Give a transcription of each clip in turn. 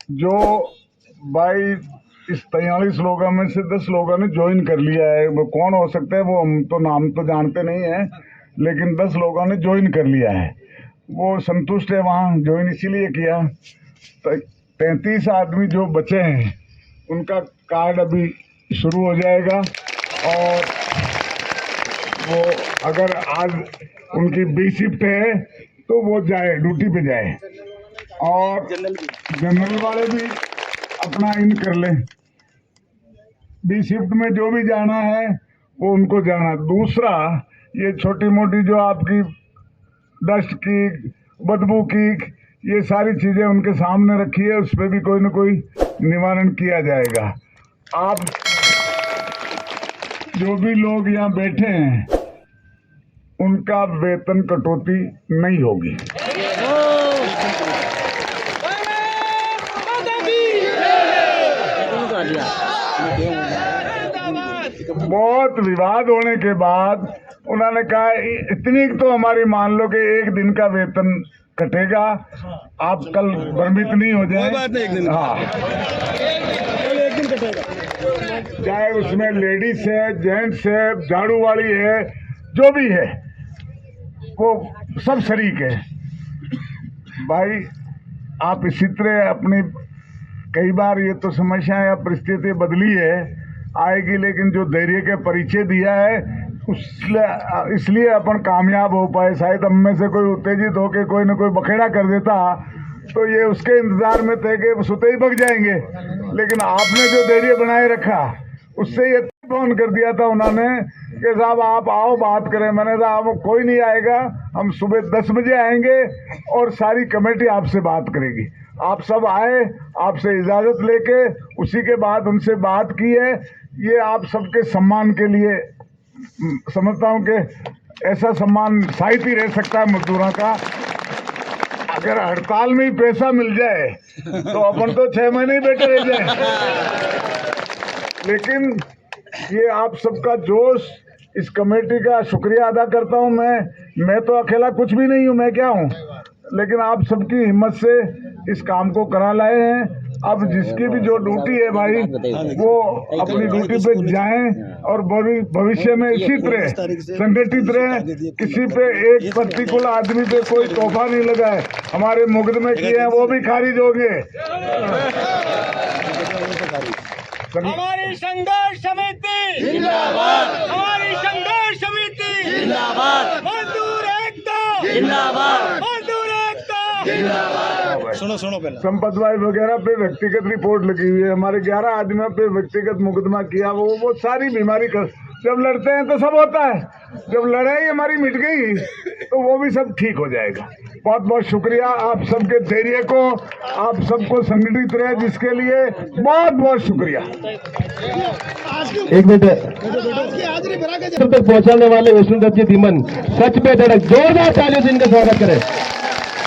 जो भाई इस 43 लोगों में से 10 लोगों ने ज्वाइन कर लिया है। वो कौन हो सकता है वो हम तो नाम तो जानते नहीं है, लेकिन 10 लोगों ने ज्वाइन कर लिया है। वो संतुष्ट है, वहाँ ज्वाइन इसीलिए किया। 33 आदमी जो बचे हैं उनका कार्ड अभी शुरू हो जाएगा, और वो अगर आज उनकी बी शिफ्ट है तो वो जाए, ड्यूटी पे जाए, और जनरल वाले भी अपना इन कर ले। बी शिफ्ट में जो भी जाना है वो उनको जाना। दूसरा, ये छोटी मोटी जो आपकी डस्ट की, बदबू की, ये सारी चीजें उनके सामने रखी है, उस पर भी कोई ना कोई निवारण किया जाएगा। आप जो भी लोग यहाँ बैठे हैं उनका वेतन कटौती नहीं होगी। बहुत विवाद होने के बाद उन्होंने कहा इतनी तो हमारी मान लो कि एक दिन का वेतन कटेगा, आप कल भ्रमित नहीं हो जाए। हाँ, एक दिन कटेगा, चाहे उसमें लेडीज है, जेंट्स है, झाड़ू वाली है, जो भी है वो सब शरीक है। भाई आप इसी तरह अपनी, कई बार ये तो समस्या या परिस्थिति बदली है, आएगी, लेकिन जो धैर्य के परिचय दिया है इसलिए अपन कामयाब हो पाए। शायद हम में से कोई उत्तेजित होकर कोई ना कोई बखेड़ा कर देता तो ये उसके इंतजार में थे कि सुते ही भग जाएंगे, लेकिन आपने जो धैर्य बनाए रखा उससे ये फोन कर दिया था उन्होंने कि साहब आप आओ बात करें। मैंने कहा अब कोई नहीं आएगा, हम सुबह 10 बजे आएंगे और सारी कमेटी आपसे बात करेगी। आप सब आए, आपसे इजाजत लेके उसी के बाद उनसे बात की है। ये आप सबके सम्मान के लिए समझता हूं कि ऐसा सम्मान शायद ही रह सकता है मजदूरों का। अगर हड़ताल में ही पैसा मिल जाए तो अपन तो 6 महीने ही बैठे रह जाए। लेकिन ये आप सबका जोश, इस कमेटी का शुक्रिया अदा करता हूं। मैं तो अकेला कुछ भी नहीं हूं, मैं क्या हूं, लेकिन आप सबकी हिम्मत से इस काम को करा लाए हैं। अब जिसकी भी जो ड्यूटी है भाई, वो अपनी ड्यूटी पे जाएं और भविष्य में इसी तरह संगठित रहे। किसी पे एक पर्टिकुलर आदमी पे कोई तोहफा नहीं लगाए। हमारे मुकदमे किए हैं वो भी खारिज हो गए। हमारी संघर्ष समिति जिंदाबाद, हमारी संघर्ष समिति जिंदाबाद, मजदूर एकता जिंदाबाद, मजदूर एकता जिंदाबाद। सुनो पहले संपत भाई वगैरह पे व्यक्तिगत रिपोर्ट लगी हुई है। हमारे 11 आदमियों पे व्यक्तिगत मुकदमा किया। वो सारी बीमारी कर, जब लड़ते हैं तो सब होता है, जब लड़ाई हमारी मिट गई तो वो भी सब ठीक हो जाएगा। बहुत बहुत शुक्रिया आप सबके धैर्य को, आप सबको संगठित रहे जिसके लिए बहुत बहुत शुक्रिया। एक मिनट तक पहुंचाने वाले विष्णुदत्त जी धीमन, सच में धड़क, जोरदार तालियों से इनका स्वागत करें।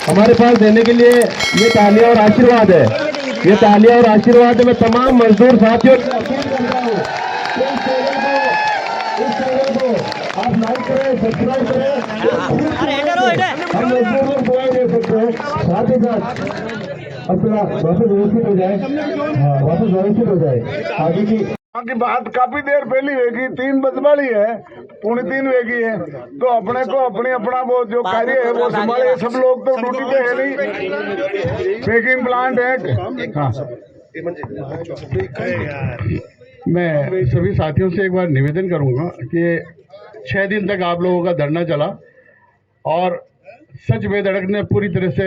हमारे पास देने के लिए ये तालियां और आशीर्वाद है, ये तालियां और आशीर्वाद है। मैं तमाम मजदूर साथियों आप लाइक करें, सब्सक्राइब करें। हम मजदूर लोग दुआ दे सकते हैं, साथ ही साथ अपना वापस व्यवस्थित हो जाए, वापस व्यवस्थित हो जाए। आगे की बात काफी देर पहली होगी, 3 बज वाली है, 2:45 होगी है, तो अपने को अपना वो जो कार्य है वो संभाले। सब लोग तो ड्यूटी पे है नहीं, पैकिंग प्लांट है। हाँ, मैं सभी साथियों से एक बार निवेदन करूंगा कि 6 दिन तक आप लोगों का धरना चला और सच बेधड़क ने पूरी तरह से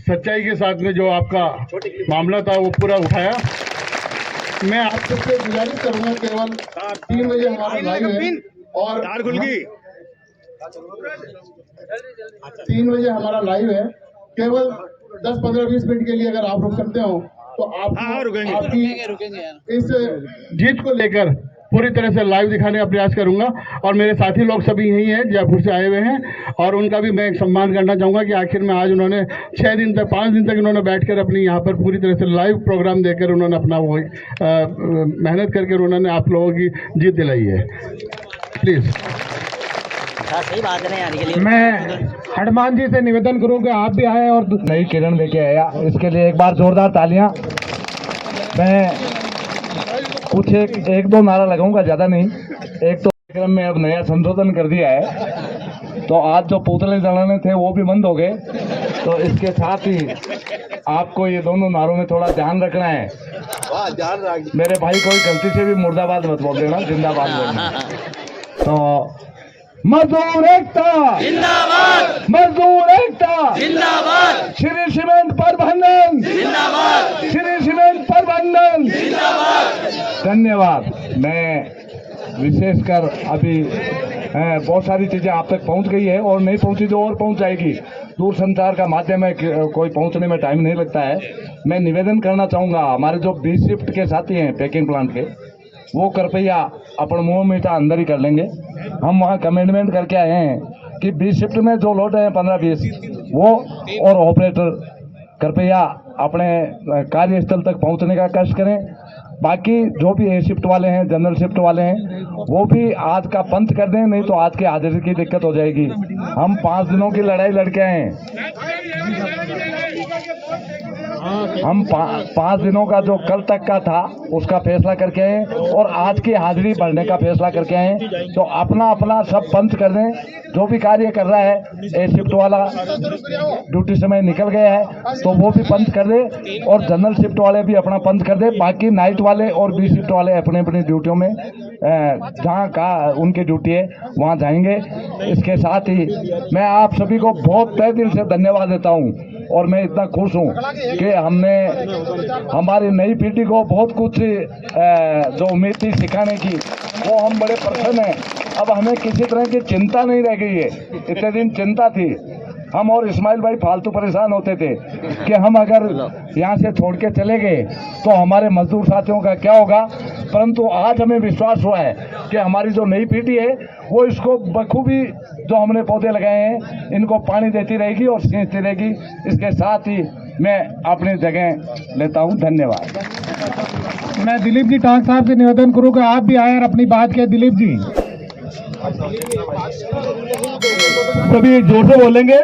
सच्चाई के साथ में जो आपका मामला था वो पूरा उठाया। मैं आप सबसे गुजारिश करूंगा, केवल 3 बजे हमारा लाइव है और 3 बजे हमारा लाइव है। केवल 10-15-20 मिनट के लिए अगर आप रुक सकते हो तो आप आपकी इस जीत को लेकर पूरी तरह से लाइव दिखाने का प्रयास करूंगा। और मेरे साथी लोग सभी यही हैं, जयपुर से आए हुए हैं, और उनका भी मैं एक सम्मान करना चाहूंगा कि आखिर में आज उन्होंने 6 दिन तक, 5 दिन तक इन्होंने बैठकर अपनी यहाँ पर पूरी तरह से लाइव प्रोग्राम देकर उन्होंने अपना वो मेहनत करके उन्होंने आप लोगों की जीत दिलाई है। प्लीज सही बात है यार के लिए। मैं हनुमान जी से निवेदन करूं कि आप भी आए और नई किरण लेके आया, इसके लिए एक बार जोरदार तालियां। मैं कुछ एक दो नारा लगाऊंगा, ज़्यादा नहीं। एक तो कार्यक्रम में अब नया संशोधन कर दिया है, तो आज जो पुतले जलाने थे वो भी बंद हो गए, तो इसके साथ ही आपको ये दोनों नारों में थोड़ा ध्यान रखना है। मेरे भाई कोई गलती से भी मुर्दाबाद मत बोल देना, जिंदाबाद बोलना। तो मजदूर एकता जिंदाबाद, मजदूर एकता जिंदाबाद, श्री सीमेंट प्रबंधन, जिंदाबाद, श्री सीमेंट प्रबंधन। जिंदाबाद। धन्यवाद। मैं विशेषकर अभी बहुत सारी चीज़ें आप तक पहुंच गई है और नहीं पहुंची तो और पहुंच जाएगी। दूर संचार का माध्यम है, कोई पहुंचने में टाइम नहीं लगता है। मैं निवेदन करना चाहूँगा, हमारे जो 20 शिफ्ट के साथी हैं पैकिंग प्लांट के, वो कृपया अपन मुँह मीठा अंदर ही कर लेंगे। हम वहाँ कमिटमेंट करके आए हैं कि 20 शिफ्ट में जो लोट हैं 15-20 वो और ऑपरेटर कृपया अपने कार्यस्थल तक पहुंचने का कष्ट करें। बाकी जो भी ए शिफ्ट वाले हैं, जनरल शिफ्ट वाले हैं, वो भी आज का पंच कर दें, नहीं तो आज की हाजिरी की दिक्कत हो जाएगी। हम 5 दिनों की लड़ाई लड़के आए हैं। हम 5 दिनों का जो कल तक का था उसका फैसला करके आए और आज की हाजिरी बढ़ने का फैसला करके आए। तो अपना अपना सब पंच कर दें। जो भी कार्य कर रहा है, ए शिफ्ट वाला ड्यूटी समय निकल गया है तो वो भी पंच कर दे और जनरल शिफ्ट वाले भी अपना पंच कर दे। बाकी नाइट वाले और बी शिफ्ट वाले अपने अपनी ड्यूटियों में जहाँ का उनकी ड्यूटी है वहाँ जाएंगे। इसके साथ ही मैं आप सभी को बहुत तहे दिल से धन्यवाद देता हूँ और मैं इतना खुश हूँ कि हमने हमारी नई पीढ़ी को बहुत कुछ जो उम्मीद थी सिखाने की, वो हम बड़े प्रसन्न हैं। अब हमें किसी तरह की चिंता नहीं रह गई है। इतने दिन चिंता थी, हम और इस्माइल भाई फालतू परेशान होते थे कि हम अगर यहाँ से छोड़ के चले गए तो हमारे मजदूर साथियों का क्या होगा। परंतु आज हमें विश्वास हुआ है कि हमारी जो नई पीढ़ी है वो इसको बखूबी जो हमने पौधे लगाए हैं इनको पानी देती रहेगी और सींचती रहेगी। इसके साथ ही मैं अपनी जगह लेता हूँ। धन्यवाद। मैं दिलीप जी टांग साहब से निवेदन करूँ कि आप भी आए और अपनी बात कहें। दिलीप जी सभी जोर से बोलेंगे,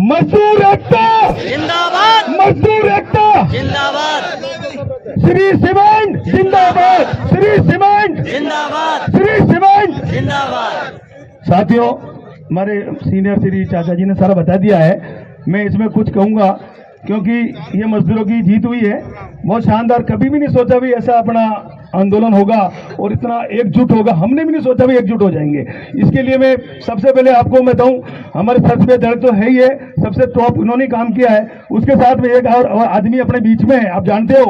मजदूर एकता जिंदाबाद, मजदूर एकता जिंदाबाद, श्री सीमेंट जिंदाबाद, श्री सीमेंट जिंदाबाद, श्री सीमेंट जिंदाबाद। साथियों, हमारे सीनियर श्री चाचा जी ने सारा बता दिया है। मैं इसमें कुछ कहूँगा क्योंकि ये मजदूरों की जीत हुई है, बहुत शानदार। कभी भी नहीं सोचा भी ऐसा अपना आंदोलन होगा और इतना एकजुट होगा, हमने भी नहीं सोचा भी एकजुट हो जाएंगे। इसके लिए मैं सबसे पहले आपको बताऊं, हमारे सच में दर्द तो है ही है, सबसे टॉप उन्होंने काम किया है। उसके साथ में एक और आदमी अपने बीच में है, आप जानते हो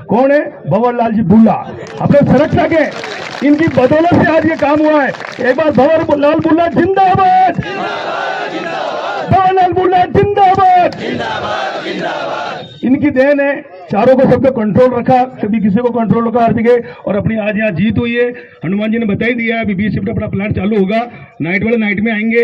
कौन है, भंवर लाल जी बुल्ला, अपने सुरक्षा के, इनकी बदौलत से आज ये काम हुआ है। एक बार भंवर लाल बुल्ला जिंदाबाद, भंवर लाल बुल्ला जिंदाबाद। इनकी देन है, चारों को सबको कंट्रोल रखा, कभी किसी को कंट्रोल रखा हर जगह, और अपनी आज यहाँ जीत हुई है। हनुमान जी ने बता ही दिया, अभी 20 शिफ्ट अपना प्लांट चालू होगा, नाइट वाले नाइट में आएंगे।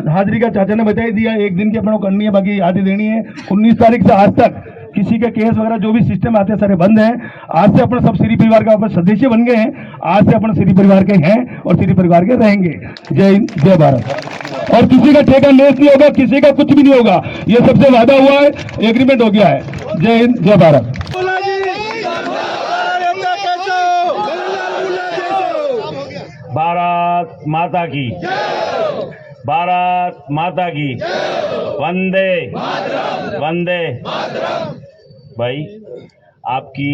हाजिरी का चाचा ने बता ही दिया, एक दिन की अपना करनी है, बाकी आधी देनी है। 19 तारीख से आज तक किसी के केस वगैरह जो भी सिस्टम आते हैं सारे बंद हैं। आज से अपना सब श्री परिवार का सदस्य बन गए हैं, आज से अपना श्री परिवार के हैं और श्री परिवार के रहेंगे। जय हिंद, जय भारत। और किसी का ठेका लेस नहीं होगा, किसी का कुछ भी नहीं होगा, ये सबसे वादा हुआ है, एग्रीमेंट हो गया है। जय हिंद, जय भारत। भारत माता की, भारत माता की, वंदे वंदे। भाई, आपकी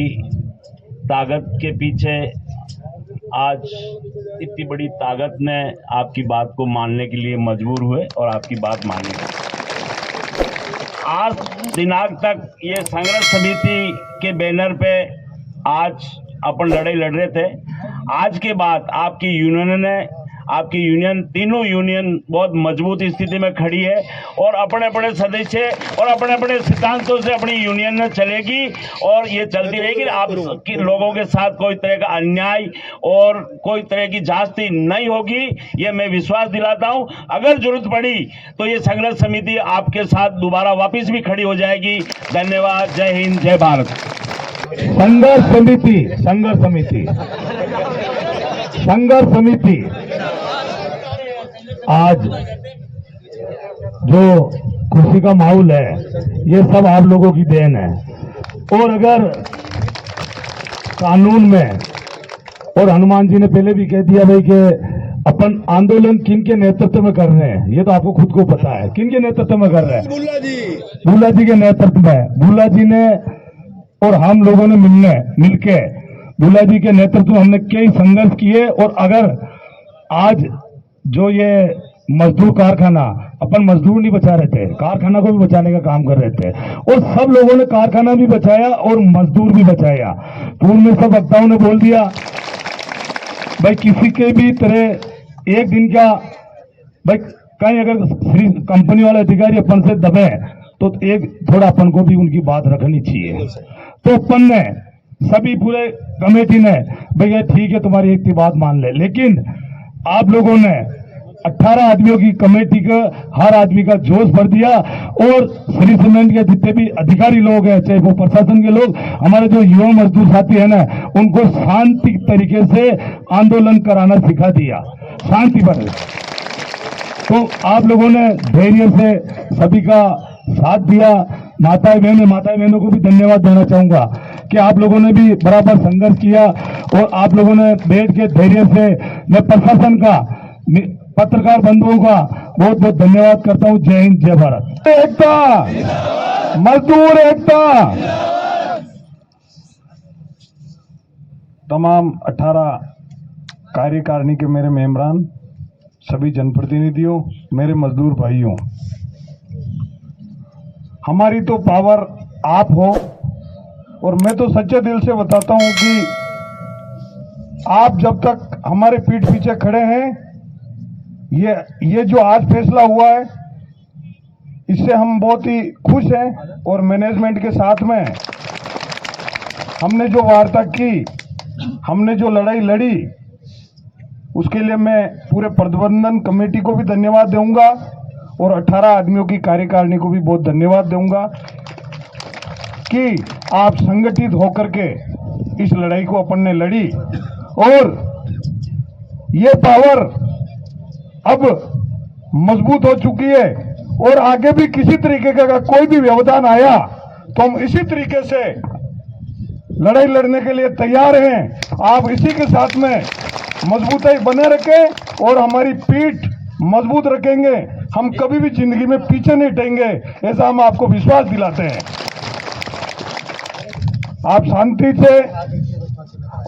ताकत के पीछे आज इतनी बड़ी ताकत ने आपकी बात को मानने के लिए मजबूर हुए और आपकी बात मानी। आज दिनांक तक ये संघर्ष समिति के बैनर पे आज अपन लड़ाई लड़ रहे थे। आज के बाद आपकी यूनियन ने, आपकी यूनियन, तीनों यूनियन बहुत मजबूत स्थिति में खड़ी है और अपने अपने सदस्य और अपने अपने सिद्धांतों से अपनी यूनियन में चलेगी और ये चलती रहेगी। आप लोगों के साथ कोई तरह का अन्याय और कोई तरह की जास्ती नहीं होगी, ये मैं विश्वास दिलाता हूं। अगर जरूरत पड़ी तो ये संघर्ष समिति आपके साथ दोबारा वापस भी खड़ी हो जाएगी। धन्यवाद। जय हिंद, जय भारत। संघर्ष समिति, संघर्ष समिति, संघर्ष समिति, आज जो खुशी का माहौल है ये सब आप लोगों की देन है। और अगर कानून में, और हनुमान जी ने पहले भी कह दिया भाई कि अपन आंदोलन किन के नेतृत्व में कर रहे हैं, ये तो आपको खुद को पता है किन के नेतृत्व में कर रहे हैं। बुल्ला जी के नेतृत्व में, बुल्ला जी ने और हम लोगों ने मिलके बुल्ला जी के नेतृत्व में हमने कई संघर्ष किए। और अगर आज जो ये मजदूर कारखाना, अपन मजदूर नहीं बचा रहे थे, कारखाना को भी बचाने का काम कर रहे थे, और सब लोगों ने कारखाना भी बचाया और मजदूर भी बचाया। पूर्व में सब वक्ताओं ने बोल दिया भाई किसी के भी तरह एक दिन का भाई कहीं अगर कंपनी वाले अधिकारी अपन से दबे तो एक थोड़ा अपन को भी उनकी बात रखनी चाहिए। तो अपन ने सभी पूरे कमेटी ने भैया ठीक है तुम्हारी एक बात मान ले, लेकिन आप लोगों ने 18 आदमियों की कमेटी का हर आदमी का जोश भर दिया। और श्री सीमेंट के जितने भी अधिकारी लोग हैं, चाहे वो प्रशासन के लोग, हमारे जो युवा मजदूर साथी है ना, उनको शांति तरीके से आंदोलन कराना सिखा दिया, शांति पर। तो आप लोगों ने धैर्य से सभी का साथ दिया। माताएं बहनों को भी धन्यवाद देना चाहूंगा कि आप लोगों ने भी बराबर संघर्ष किया और आप लोगों ने बैठ के धैर्य से, मैं प्रशासन का, पत्रकार बंधुओं का बहुत बहुत धन्यवाद करता हूं। जय हिंद, जय भारत। एकता, मजदूर एकता। तमाम 18 कार्यकारिणी के मेरे मेंबरान, सभी जनप्रतिनिधियों, मेरे मजदूर भाइयों, हमारी तो पावर आप हो। और मैं तो सच्चे दिल से बताता हूं कि आप जब तक हमारे पीठ पीछे खड़े हैं, ये जो आज फैसला हुआ है इससे हम बहुत ही खुश हैं। और मैनेजमेंट के साथ में हमने जो वार्ता की, हमने जो लड़ाई लड़ी, उसके लिए मैं पूरे प्रबंधन कमेटी को भी धन्यवाद दूंगा और 18 आदमियों की कार्यकारिणी को भी बहुत धन्यवाद दूंगा कि आप संगठित होकर के इस लड़ाई को अपन ने लड़ी। और ये पावर अब मजबूत हो चुकी है और आगे भी किसी तरीके का कोई भी व्यवधान आया तो हम इसी तरीके से लड़ाई लड़ने के लिए तैयार हैं। आप इसी के साथ में मजबूताई बने रखें और हमारी पीठ मजबूत रखेंगे। हम कभी भी जिंदगी में पीछे नहीं हटेंगे, ऐसा हम आपको विश्वास दिलाते हैं। आप शांति से,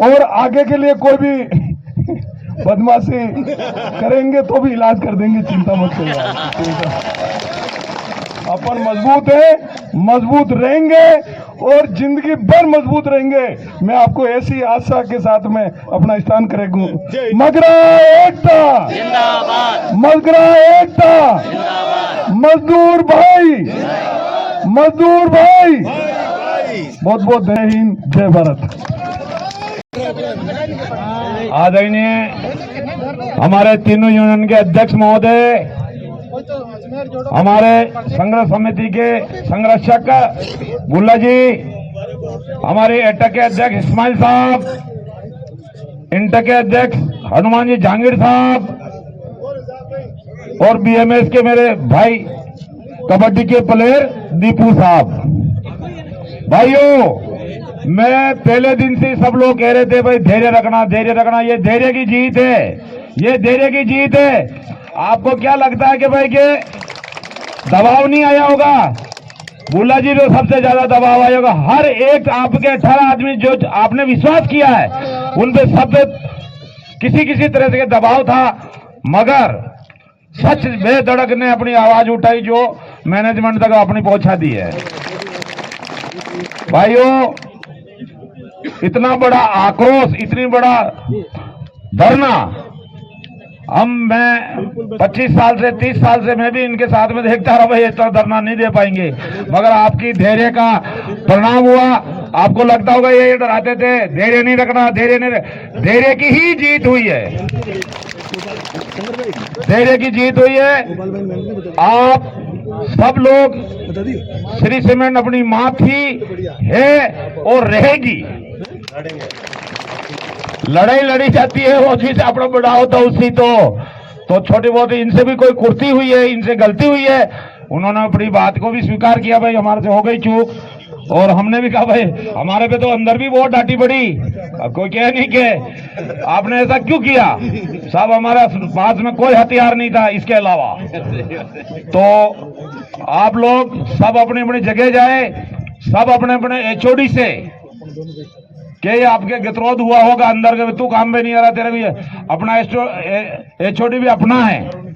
और आगे के लिए कोई भी बदमाशी करेंगे तो भी इलाज कर देंगे, चिंता मत करिए। अपन मजबूत है, मजबूत रहेंगे और जिंदगी भर मजबूत रहेंगे। मैं आपको ऐसी आशा के साथ में अपना स्थान करेगा। मगरा एकता जिंदाबाद, मगरा एकता, मजदूर भाई, मजदूर भाई। बहुत बहुत जय हिंद, जय भारत। आदरणीय हमारे तीनों यूनियन के अध्यक्ष महोदय, हमारे संघर्ष समिति के संरक्षक बुल्ला जी, हमारे एटक के अध्यक्ष इस्माइल साहब, इंटक के अध्यक्ष हनुमान जी जहांगीर साहब, और बीएमएस के मेरे भाई कबड्डी के प्लेयर दीपू साहब। भाइयों, मैं पहले दिन से सब लोग कह रहे थे भाई धैर्य रखना, धैर्य रखना, ये धैर्य की जीत है, ये धैर्य की जीत है। आपको क्या लगता है कि भाई के दबाव नहीं आया होगा? बुल्ला जी तो सबसे ज्यादा दबाव आया होगा। हर एक आपके 18 आदमी जो आपने विश्वास किया है उन पे सब किसी किसी तरह से दबाव था, मगर सच बेधड़क ने अपनी आवाज उठाई जो मैनेजमेंट तक अपनी पहुंचा दी है। भाइयों, इतना बड़ा आक्रोश, इतनी बड़ा धरना, मैं 25 साल से 30 साल से मैं भी इनके साथ में देखता रहा, भाई इतना धरना नहीं दे पाएंगे, मगर आपकी धैर्य का परिणाम हुआ। आपको लगता होगा ये डराते थे, धैर्य नहीं रखना, धैर्य नहीं, धैर्य की ही जीत हुई है, धैर्य की जीत हुई है। आप सब लोग, श्री सीमेंट अपनी मां थी, है और रहेगी। लड़ाई लड़ी जाती है वो चीज अपना बड़ा होता उसी तो तो छोटी बहुत इनसे भी कोई कुर्ती हुई है, इनसे गलती हुई है, उन्होंने अपनी बात को भी स्वीकार किया, भाई हमारे से हो गई चूक। और हमने भी कहा भाई हमारे पे तो अंदर भी बहुत डांटी पड़ी, अब कोई कह नहीं के आपने ऐसा क्यों किया, साहब हमारे पास में कोई हथियार नहीं था इसके अलावा। तो आप लोग सब अपनी अपनी जगह जाए, सब अपने अपने एचओडी से कि ये आपके गतिरोध हुआ होगा अंदर के, तू काम में नहीं आ रहा, तेरा भी अपना एचओडी भी अपना है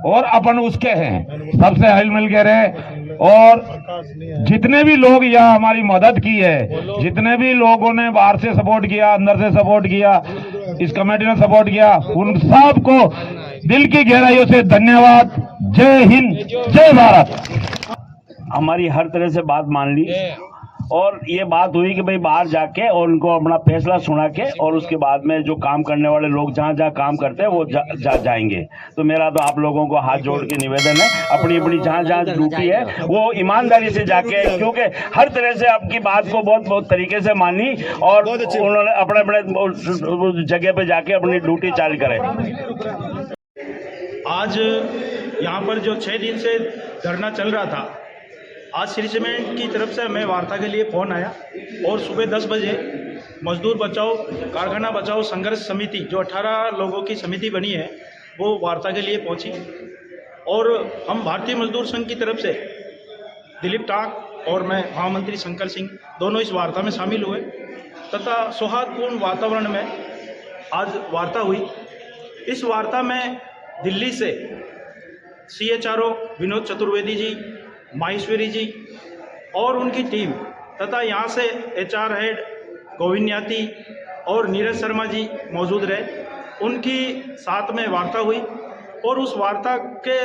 और अपन उसके हैं, सबसे हिल मिल के रहे। और जितने भी लोग यहाँ हमारी मदद की है, जितने भी लोगों ने बाहर से सपोर्ट किया, अंदर से सपोर्ट किया, इस कमेटी ने सपोर्ट किया, उन सबको दिल की गहराइयों से धन्यवाद। जय हिंद, जय भारत। हमारी हर तरह से बात मान ली और ये बात हुई कि भाई बाहर जाके और उनको अपना फैसला सुना के और उसके बाद में जो काम करने वाले लोग जहाँ जहाँ काम करते हैं वो जाएंगे। तो मेरा तो आप लोगों को हाथ जोड़ के निवेदन है, अपनी अपनी जहाँ जहाँ ड्यूटी है वो ईमानदारी से जाके, क्योंकि हर तरह से आपकी बात को बहुत बहुत तरीके से मानी और उन्होंने अपने अपने जगह पे जाके अपनी ड्यूटी चालू करे। आज यहाँ पर जो 6 दिन से धरना चल रहा था, आज श्री सीमेंट की तरफ से हमें वार्ता के लिए फ़ोन आया और सुबह 10 बजे मजदूर बचाओ कारखाना बचाओ संघर्ष समिति, जो 18 लोगों की समिति बनी है, वो वार्ता के लिए पहुंची। और हम भारतीय मजदूर संघ की तरफ से दिलीप टाक और मैं महामंत्री शंकर सिंह दोनों इस वार्ता में शामिल हुए तथा सौहार्दपूर्ण वातावरण में आज वार्ता हुई। इस वार्ता में दिल्ली से CHRO विनोद चतुर्वेदी जी, माहेश्वरी जी और उनकी टीम तथा यहाँ से HR हेड गोविंद न्याती और नीरज शर्मा जी मौजूद रहे, उनकी साथ में वार्ता हुई। और उस वार्ता के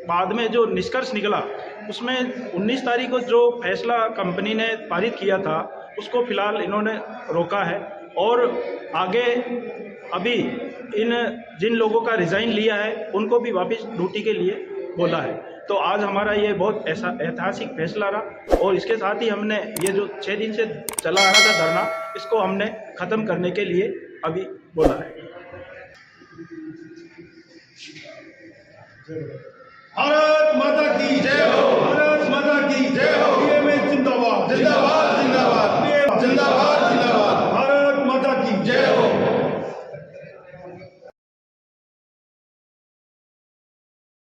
बाद में जो निष्कर्ष निकला उसमें 19 तारीख को जो फैसला कंपनी ने पारित किया था उसको फिलहाल इन्होंने रोका है और आगे अभी इन जिन लोगों का रिज़ाइन लिया है उनको भी वापस ड्यूटी के लिए बोला है। तो आज हमारा ये बहुत ऐसा ऐतिहासिक फैसला रहा और इसके साथ ही हमने ये जो 6 दिन से चला आ रहा था धरना, इसको हमने ख़त्म करने के लिए अभी बोला है। भारत माता की जय हो, भारत माता की